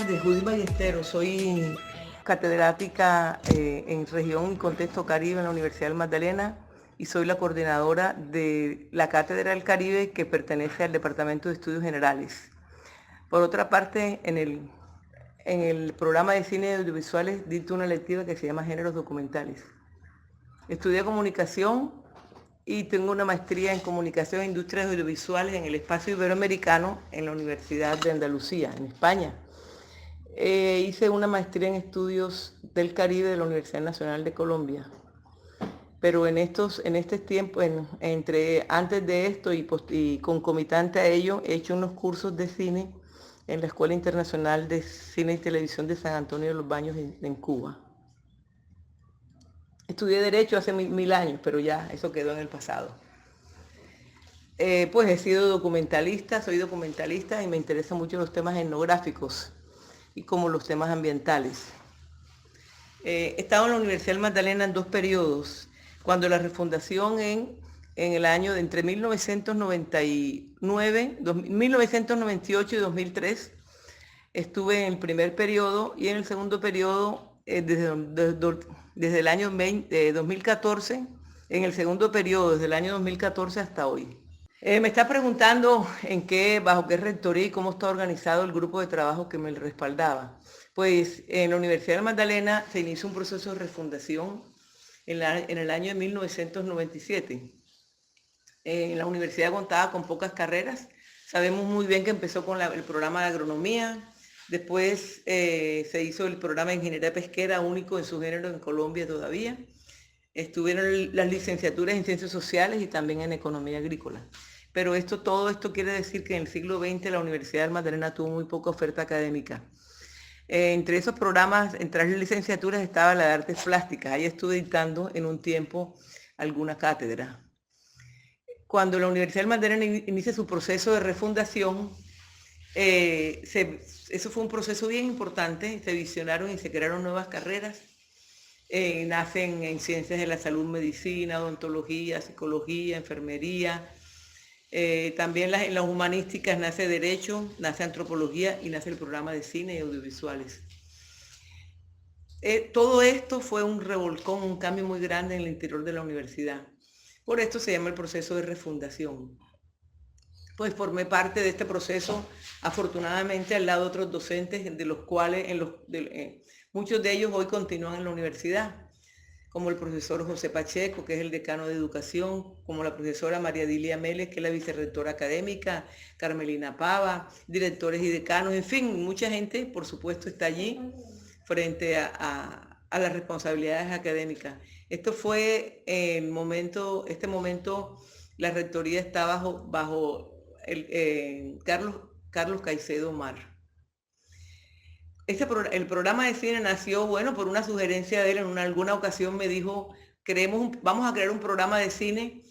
tardes, Judy Ballesteros. Soy catedrática en región y contexto Caribe en la Universidad del Magdalena y soy la coordinadora de la Cátedra del Caribe que pertenece al Departamento de Estudios Generales. Por otra parte, en el programa de cine y audiovisuales dicto una electiva que se llama Géneros Documentales. Estudié comunicación y tengo una maestría en comunicación e industrias audiovisuales en el espacio iberoamericano en la Universidad de Andalucía, en España. Hice una maestría en estudios del Caribe de la Universidad Nacional de Colombia. Pero en este tiempo, antes de esto y concomitante a ello, he hecho unos cursos de cine en la Escuela Internacional de Cine y Televisión de San Antonio de los Baños en Cuba. Estudié Derecho hace 1000 años, pero ya eso quedó en el pasado. Pues he sido documentalista, soy documentalista y me interesan mucho los temas etnográficos y como los temas ambientales. He estado en la Universidad del Magdalena en 2 periodos. Cuando la refundación en el año de entre 1998 y 2003, estuve en el primer periodo y en el segundo periodo desde el año 2014, en el segundo periodo desde el año 2014 hasta hoy. Me está preguntando bajo qué rectoría y cómo está organizado el grupo de trabajo que me respaldaba. Pues en la Universidad de Magdalena se inició un proceso de refundación en el año de 1997. La universidad contaba con pocas carreras. Sabemos muy bien que empezó con el programa de agronomía, después se hizo el programa de ingeniería pesquera, único en su género en Colombia todavía. Estuvieron las licenciaturas en ciencias sociales y también en economía agrícola. Pero todo esto quiere decir que en el siglo XX la Universidad del Magdalena tuvo muy poca oferta académica. Entre esos programas, entre las licenciaturas estaba la de artes plásticas. Ahí estuve dictando en un tiempo alguna cátedra. Cuando la Universidad del Magdalena inicia su proceso de refundación, eso fue un proceso bien importante. Se visionaron y se crearon nuevas carreras. Nacen en ciencias de la salud, medicina, odontología, psicología, enfermería. También en las humanísticas nace Derecho, nace Antropología y nace el programa de cine y audiovisuales. Todo esto fue un revolcón, un cambio muy grande en el interior de la universidad. Por esto se llama el proceso de refundación. Pues formé parte de este proceso, afortunadamente, al lado de otros docentes, de los cuales muchos de ellos hoy continúan en la universidad, como el profesor José Pacheco, que es el decano de educación, como la profesora María Dilia Mélez, que es la vicerrectora académica, Carmelina Pava, directores y decanos, en fin, mucha gente, por supuesto, está allí frente a las responsabilidades académicas. Este momento, la rectoría está bajo Carlos Caicedo Mar. El programa de cine nació, por una sugerencia de él. En alguna ocasión me dijo, vamos a crear un programa de cine.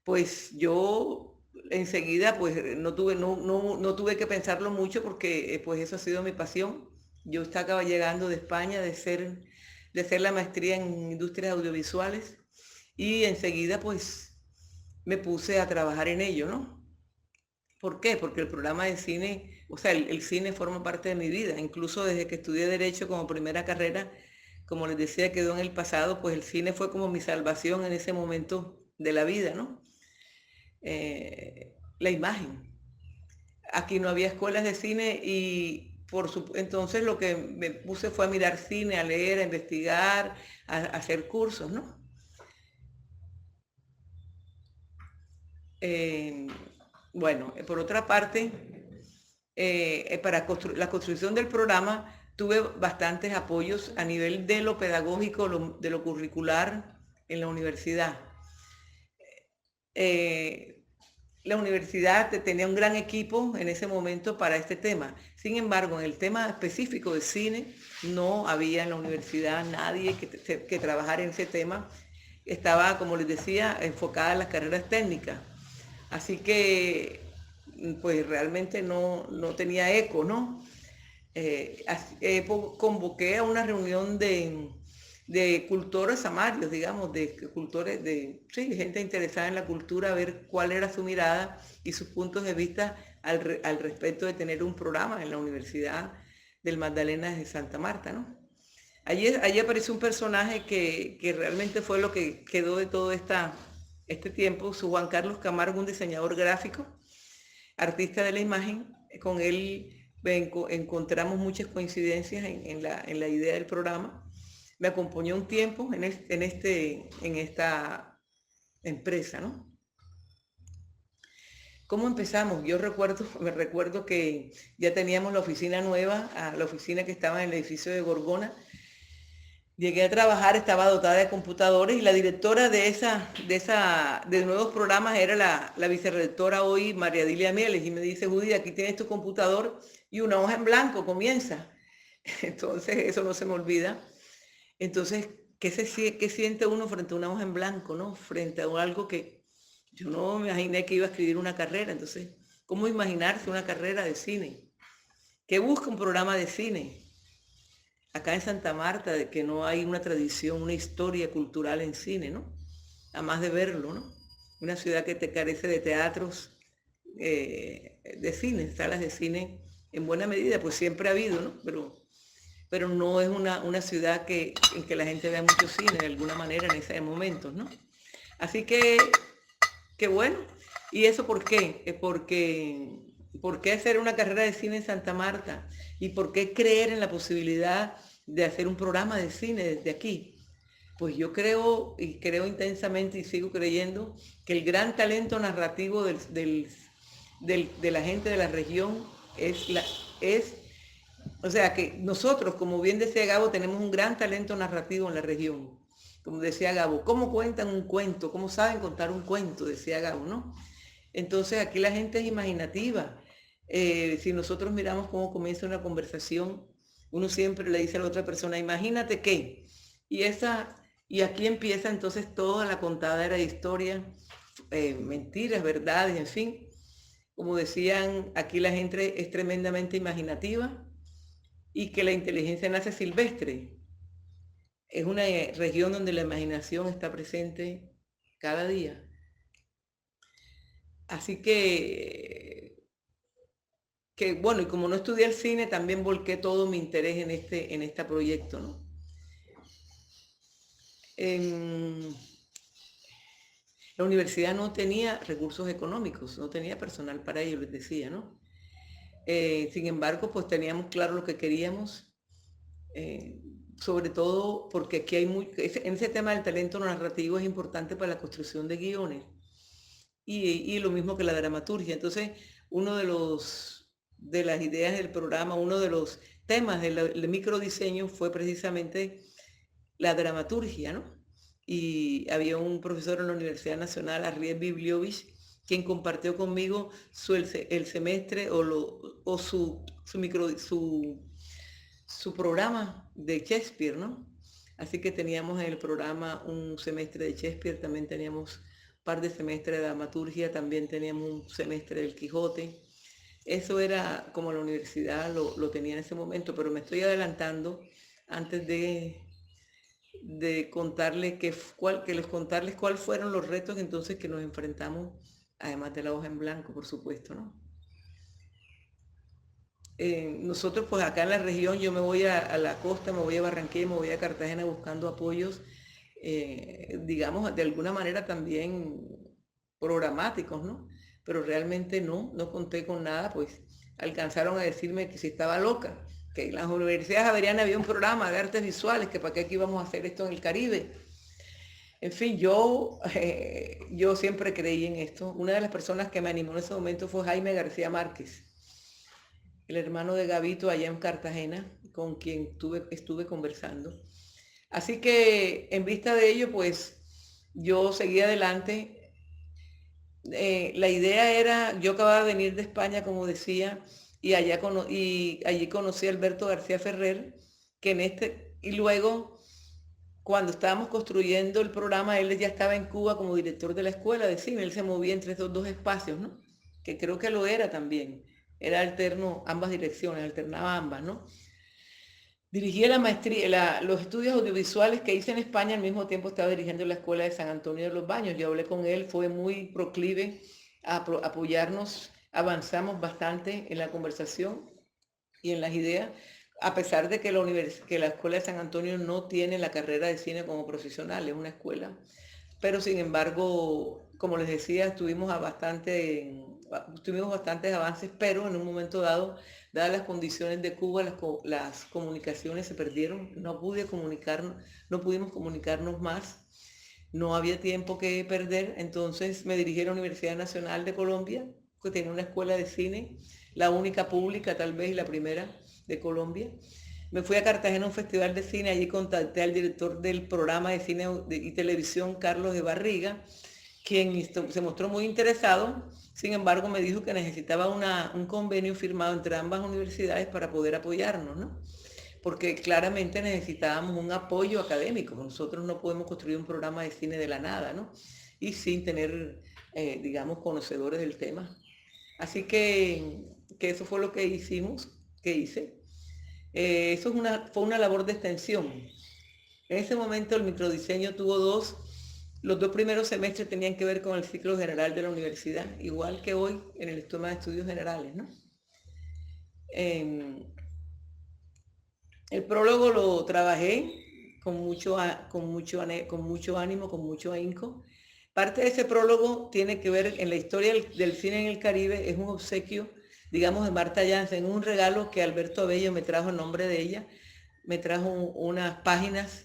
Pues yo enseguida no tuve que pensarlo mucho porque pues eso ha sido mi pasión. Yo estaba llegando de España de hacer la maestría en industrias audiovisuales y enseguida pues me puse a trabajar en ello, ¿no? ¿Por qué? Porque el programa de cine, el cine forma parte de mi vida. Incluso desde que estudié Derecho como primera carrera, como les decía, quedó en el pasado, pues el cine fue como mi salvación en ese momento de la vida, ¿no? La imagen. Aquí no había escuelas de cine y entonces lo que me puse fue a mirar cine, a leer, a investigar, a hacer cursos, ¿no? Por otra parte, para la construcción del programa tuve bastantes apoyos a nivel de lo pedagógico, de lo curricular en la universidad. La universidad tenía un gran equipo en ese momento para este tema. Sin embargo, en el tema específico de cine, no había en la universidad nadie que trabajara en ese tema. Estaba, como les decía, enfocada en las carreras técnicas. Así que, pues realmente no tenía eco, ¿no? Convoqué a una reunión de cultores samarios, digamos, de cultores, gente interesada en la cultura, a ver cuál era su mirada y sus puntos de vista al respecto de tener un programa en la universidad del Magdalena de Santa Marta, ¿no? Allí apareció un personaje que realmente fue lo que quedó de todo este tiempo, su Juan Carlos Camargo, un diseñador gráfico, artista de la imagen. Con él encontramos muchas coincidencias en la idea del programa. Me acompañó un tiempo en esta empresa, ¿no? ¿Cómo empezamos? Me recuerdo que ya teníamos la oficina nueva, la oficina que estaba en el edificio de Gorgona. Llegué a trabajar, estaba dotada de computadores y la directora de nuevos programas era la vicerrectora hoy, María Dilia Mieles, y me dice: Judy, aquí tienes tu computador y una hoja en blanco, comienza. Entonces, eso no se me olvida. Entonces, ¿qué siente uno frente a una hoja en blanco, ¿no? Frente a algo que yo no me imaginé que iba a escribir una carrera. Entonces, ¿cómo imaginarse una carrera de cine? ¿Qué busca un programa de cine? Acá en Santa Marta, de que no hay una tradición, una historia cultural en cine, ¿no? Además de verlo, ¿no? Una ciudad que te carece de teatros, de cine, salas de cine en buena medida, pues siempre ha habido, ¿no? Pero no es una ciudad en que la gente vea mucho cine de alguna manera en ese momento, ¿no? Así que bueno. ¿Y eso por qué? ¿Por qué hacer una carrera de cine en Santa Marta? ¿Y por qué creer en la posibilidad de hacer un programa de cine desde aquí? Pues yo creo intensamente y sigo creyendo que el gran talento narrativo de la gente de la región o sea, que nosotros, como bien decía Gabo, tenemos un gran talento narrativo en la región. Como decía Gabo, ¿cómo cuentan un cuento? ¿Cómo saben contar un cuento? Decía Gabo, ¿no? Entonces aquí la gente es imaginativa. Si nosotros miramos cómo comienza una conversación, uno siempre le dice a la otra persona: imagínate qué. Y aquí empieza entonces toda la contadera de historias, mentiras, verdades, en fin. Como decían, aquí la gente es tremendamente imaginativa y que la inteligencia nace silvestre. Es una región donde la imaginación está presente cada día. Así que bueno, y como no estudié el cine, también volqué todo mi interés en este proyecto, ¿no? La universidad no tenía recursos económicos, no tenía personal para ello, les decía, ¿no? Sin embargo, pues teníamos claro lo que queríamos, sobre todo porque aquí en ese tema del talento narrativo es importante para la construcción de guiones y lo mismo que la dramaturgia. Entonces, uno de las ideas del programa, uno de los temas del microdiseño fue precisamente la dramaturgia, ¿no? Y había un profesor en la Universidad Nacional, Ariel Bibliovich, quien compartió conmigo el semestre o su programa de Shakespeare, ¿no? Así que teníamos en el programa un semestre de Shakespeare, también teníamos un par de semestres de dramaturgia, también teníamos un semestre del Quijote. Eso era como la universidad lo tenía en ese momento, pero me estoy adelantando antes de contarles contarles cuáles fueron los retos entonces que nos enfrentamos, además de la hoja en blanco, por supuesto, ¿no? Nosotros pues acá en la región, yo me voy a la costa, me voy a Barranquilla, me voy a Cartagena buscando apoyos, digamos, de alguna manera también programáticos, ¿no? Pero realmente no conté con nada, pues alcanzaron a decirme que si estaba loca, que en las universidades javerianas había un programa de artes visuales, que para qué aquí íbamos a hacer esto en el Caribe. En fin, yo siempre creí en esto. Una de las personas que me animó en ese momento fue Jaime García Márquez, el hermano de Gabito allá en Cartagena, con quien estuve conversando. Así que en vista de ello, pues yo seguí adelante. La idea era, yo acababa de venir de España, como decía, y allí conocí a Alberto García Ferrer, y luego, cuando estábamos construyendo el programa, él ya estaba en Cuba como director de la escuela de cine, él se movía entre estos dos espacios, ¿no? Que creo que lo era también, era alterno, ambas direcciones, alternaba ambas, ¿no? Dirigía la maestría, los estudios audiovisuales que hice en España, al mismo tiempo estaba dirigiendo la escuela de San Antonio de los Baños. Yo hablé con él, fue muy proclive a apoyarnos, avanzamos bastante en la conversación y en las ideas. a pesar de que que la Escuela de San Antonio no tiene la carrera de cine como profesional, es una escuela, pero sin embargo, como les decía, tuvimos bastantes avances, pero en un momento dado, dadas las condiciones de Cuba, las comunicaciones se perdieron, no pudimos comunicarnos más, no había tiempo que perder, entonces me dirigí a la Universidad Nacional de Colombia, que tenía una escuela de cine, la única pública tal vez y la primera de Colombia. Me fui a Cartagena a un festival de cine, allí contacté al director del programa de cine y televisión, Carlos de Barriga, quien se mostró muy interesado. Sin embargo, me dijo que necesitaba un convenio firmado entre ambas universidades para poder apoyarnos, ¿no? Porque claramente necesitábamos un apoyo académico. Nosotros no podemos construir un programa de cine de la nada, ¿no? Y sin tener, digamos, conocedores del tema. Así que eso fue lo que hice. Eso fue una labor de extensión. En ese momento el microdiseño tuvo los dos primeros semestres tenían que ver con el ciclo general de la universidad, igual que hoy en el tema de estudios generales, ¿no? El prólogo lo trabajé con mucho ánimo, con mucho ahínco. Parte de ese prólogo tiene que ver en la historia del cine en el Caribe, es un obsequio, digamos, de Marta Jansen, un regalo que Alberto Abello me trajo en nombre de ella, me trajo unas páginas,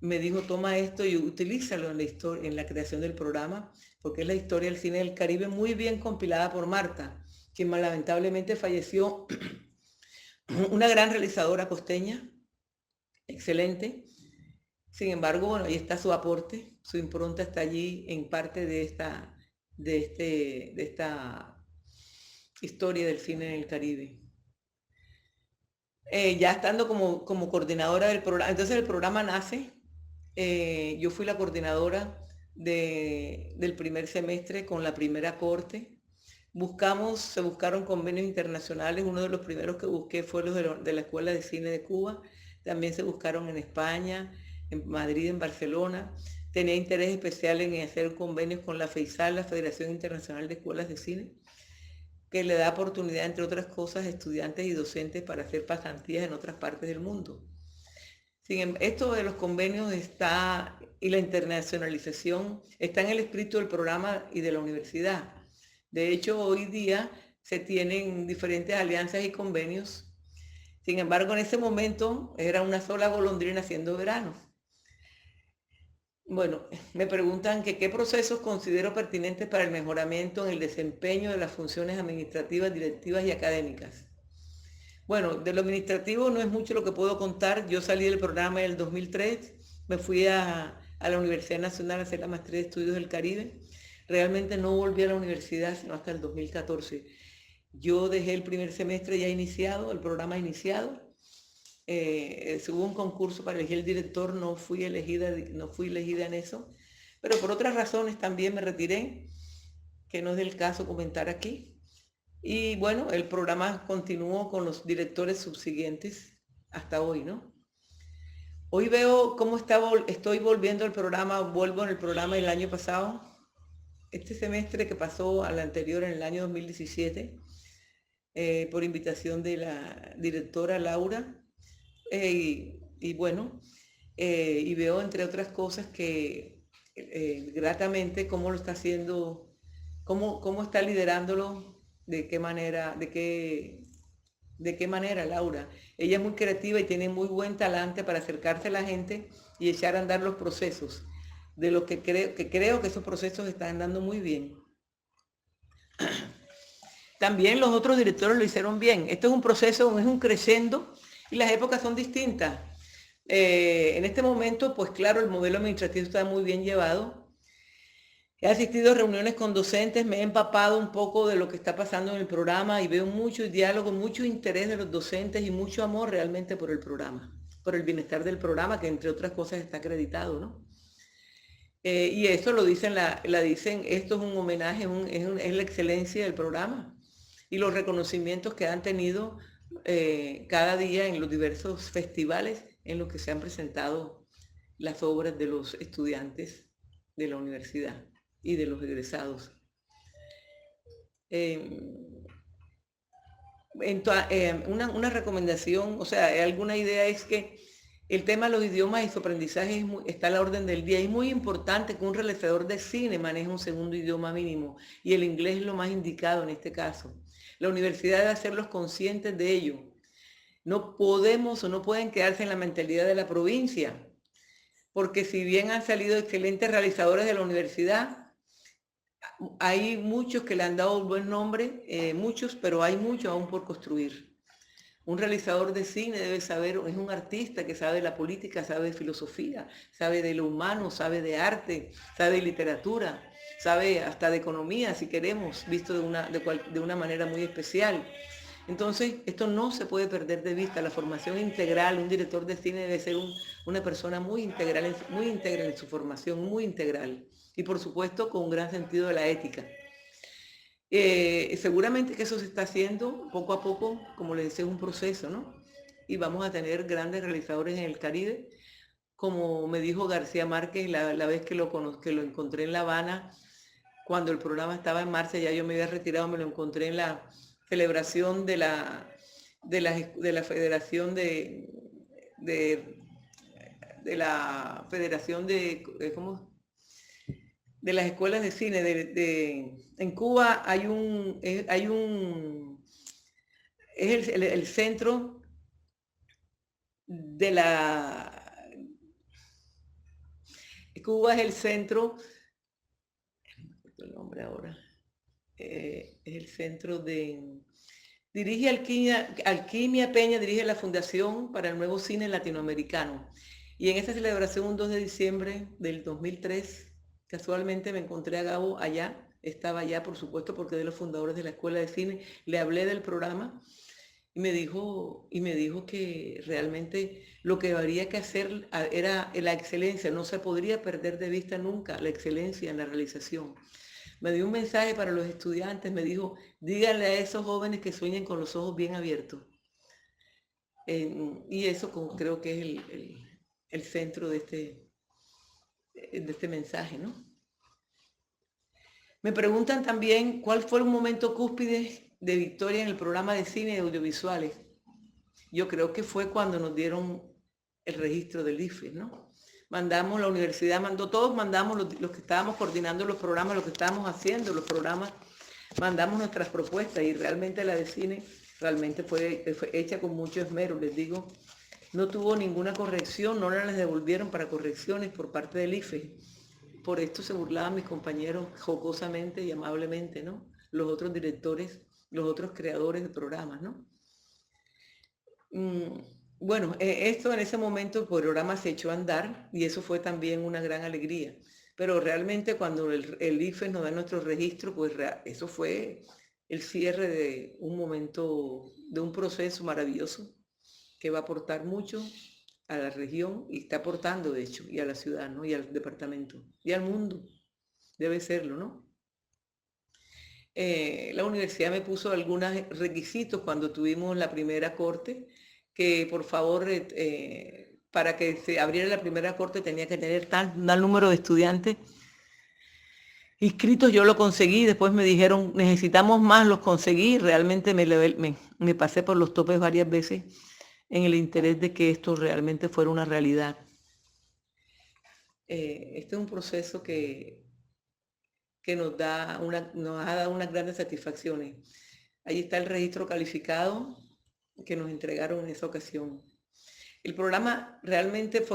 me dijo, toma esto y utilízalo en la creación del programa, porque es la historia del cine del Caribe muy bien compilada por Marta, quien lamentablemente falleció, una gran realizadora costeña, excelente. Sin embargo, bueno, ahí está su aporte, su impronta está allí en parte de esta historia del cine en el Caribe. Ya estando como coordinadora del programa, entonces el programa nace, yo fui la coordinadora del primer semestre con la primera corte. Se buscaron convenios internacionales, uno de los primeros que busqué fue los de la Escuela de Cine de Cuba, también se buscaron en España, en Madrid, en Barcelona. Tenía interés especial en hacer convenios con la FEISAL, la Federación Internacional de Escuelas de Cine, que le da oportunidad, entre otras cosas, a estudiantes y docentes para hacer pasantías en otras partes del mundo. Esto de los convenios y la internacionalización está en el espíritu del programa y de la universidad. De hecho, hoy día se tienen diferentes alianzas y convenios. Sin embargo, en ese momento era una sola golondrina haciendo verano. Bueno, me preguntan que qué procesos considero pertinentes para el mejoramiento en el desempeño de las funciones administrativas, directivas y académicas. Bueno, de lo administrativo no es mucho lo que puedo contar. Yo salí del programa en el 2003, me fui a la Universidad Nacional a hacer la maestría de Estudios del Caribe. Realmente no volví a la universidad sino hasta el 2014. Yo dejé el primer semestre ya iniciado, el programa iniciado. Hubo un concurso para elegir el director, no fui elegida en eso, pero por otras razones también me retiré, que no es del caso comentar aquí. Y bueno, el programa continuó con los directores subsiguientes hasta hoy, ¿no? Hoy veo cómo estoy volviendo al programa, vuelvo en el programa del año pasado, este semestre que pasó al anterior en el año 2017, por invitación de la directora Laura. Y bueno, y veo entre otras cosas que gratamente cómo lo está haciendo, cómo está liderándolo, de qué manera, Laura. Ella es muy creativa y tiene muy buen talante para acercarse a la gente y echar a andar los procesos, de lo que creo que esos procesos están andando muy bien. También los otros directores lo hicieron bien. Esto es un proceso, es un crescendo y las épocas son distintas. En este momento, pues claro, el modelo administrativo está muy bien llevado. He asistido a reuniones con docentes, me he empapado un poco de lo que está pasando en el programa y veo mucho diálogo, mucho interés de los docentes y mucho amor realmente por el programa, por el bienestar del programa, que entre otras cosas está acreditado, ¿no? Y eso lo dicen, esto es un homenaje, es la excelencia del programa y los reconocimientos que han tenido cada día en los diversos festivales en los que se han presentado las obras de los estudiantes de la universidad y de los egresados. Una recomendación, o sea, alguna idea es que el tema de los idiomas y su aprendizaje está a la orden del día. Es muy importante que un realizador de cine maneje un segundo idioma mínimo y el inglés es lo más indicado en este caso. La universidad debe hacerlos conscientes de ello. No podemos o no pueden quedarse en la mentalidad de la provincia, porque si bien han salido excelentes realizadores de la universidad, hay muchos que le han dado un buen nombre, muchos, pero hay muchos aún por construir. Un realizador de cine debe saber, es un artista que sabe de la política, sabe de filosofía, sabe de lo humano, sabe de arte, sabe de literatura, sabe hasta de economía, si queremos, visto de una manera muy especial. Entonces, esto no se puede perder de vista. La formación integral, un director de cine debe ser una persona muy integral, muy íntegra en su formación, muy integral. Y por supuesto, con un gran sentido de la ética. Seguramente que eso se está haciendo poco a poco, como les decía, es un proceso, ¿no? Y vamos a tener grandes realizadores en el Caribe, como me dijo García Márquez la vez que lo encontré en La Habana, cuando el programa estaba en marcha, ya yo me había retirado, me lo encontré en la celebración de la Federación de la Federación ¿cómo? De las escuelas de cine. En Cuba es el centro de la... Cuba es el centro, el nombre ahora, es el centro de... Dirige Alquimia Peña, dirige la Fundación para el Nuevo Cine Latinoamericano. Y en esta celebración, un 2 de diciembre del 2003, casualmente me encontré a Gabo allá, estaba allá por supuesto porque de los fundadores de la Escuela de Cine, le hablé del programa y me dijo que realmente lo que habría que hacer era la excelencia, no se podría perder de vista nunca la excelencia en la realización. Me dio un mensaje para los estudiantes, me dijo, díganle a esos jóvenes que sueñen con los ojos bien abiertos. Y eso creo que es el centro de este mensaje, ¿no? Me preguntan también cuál fue un momento cúspide de victoria en el programa de cine y audiovisuales. Yo creo que fue cuando nos dieron el registro del IFE, ¿no? La universidad mandó, todos mandamos los que estábamos coordinando los programas, los que estábamos haciendo los programas, mandamos nuestras propuestas y realmente la de cine realmente fue hecha con mucho esmero, les digo. No tuvo ninguna corrección, no las devolvieron para correcciones por parte del IFE. Por esto se burlaban mis compañeros jocosamente y amablemente, ¿no? Los otros directores, los otros creadores de programas, ¿no? Bueno, esto en ese momento el programa se echó a andar y eso fue también una gran alegría. Pero realmente cuando el IFES nos da nuestro registro, pues eso fue el cierre de un momento, de un proceso maravilloso que va a aportar mucho a la región y está aportando, de hecho, y a la ciudad, ¿no? Y al departamento, y al mundo. Debe serlo, ¿no? La universidad me puso algunos requisitos cuando tuvimos la primera corte, que por favor, para que se abriera la primera corte tenía que tener tal número de estudiantes inscritos. Yo lo conseguí, después me dijeron necesitamos más, los conseguí, realmente me pasé por los topes varias veces en el interés de que esto realmente fuera una realidad. Este es un proceso que nos ha dado unas grandes satisfacciones. Ahí está el registro calificado que nos entregaron en esa ocasión. El programa realmente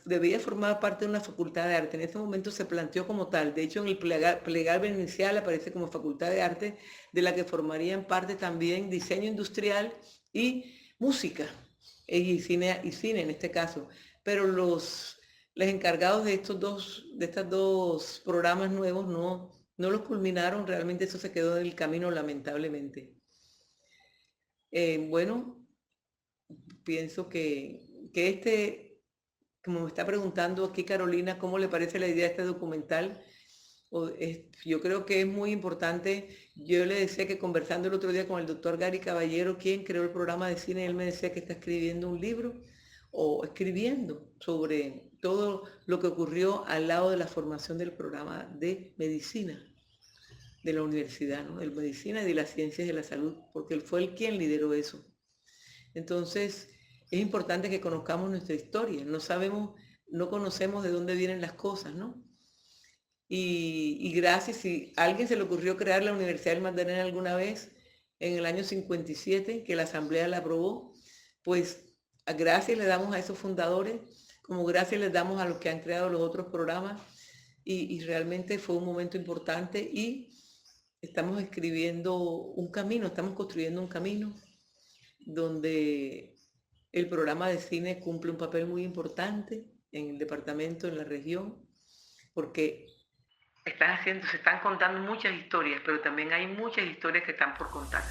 debía formar parte de una facultad de arte. En ese momento se planteó como tal. De hecho, en el plegable inicial aparece como facultad de arte, de la que formarían parte también diseño industrial y música, y cine en este caso. Pero los encargados de estos dos programas nuevos no los culminaron. Realmente eso se quedó en el camino, lamentablemente. Bueno, pienso que como me está preguntando aquí Carolina, ¿cómo le parece la idea de este documental? Yo creo que es muy importante. Yo le decía que conversando el otro día con el doctor Gary Caballero, quien creó el programa de cine, él me decía que está escribiendo un libro o escribiendo sobre todo lo que ocurrió al lado de la formación del programa de medicina de la universidad, ¿no? De medicina y de las ciencias de la salud, porque él fue quien lideró eso. Entonces, es importante que conozcamos nuestra historia. No conocemos de dónde vienen las cosas, ¿no? Y gracias, si a alguien se le ocurrió crear la Universidad del Magdalena alguna vez, en el año 57, que la Asamblea la aprobó, pues gracias le damos a esos fundadores, como gracias les damos a los que han creado los otros programas, y realmente fue un momento importante y estamos escribiendo un camino, estamos construyendo un camino donde el programa de cine cumple un papel muy importante en el departamento, en la región, porque se están contando muchas historias, pero también hay muchas historias que están por contarse.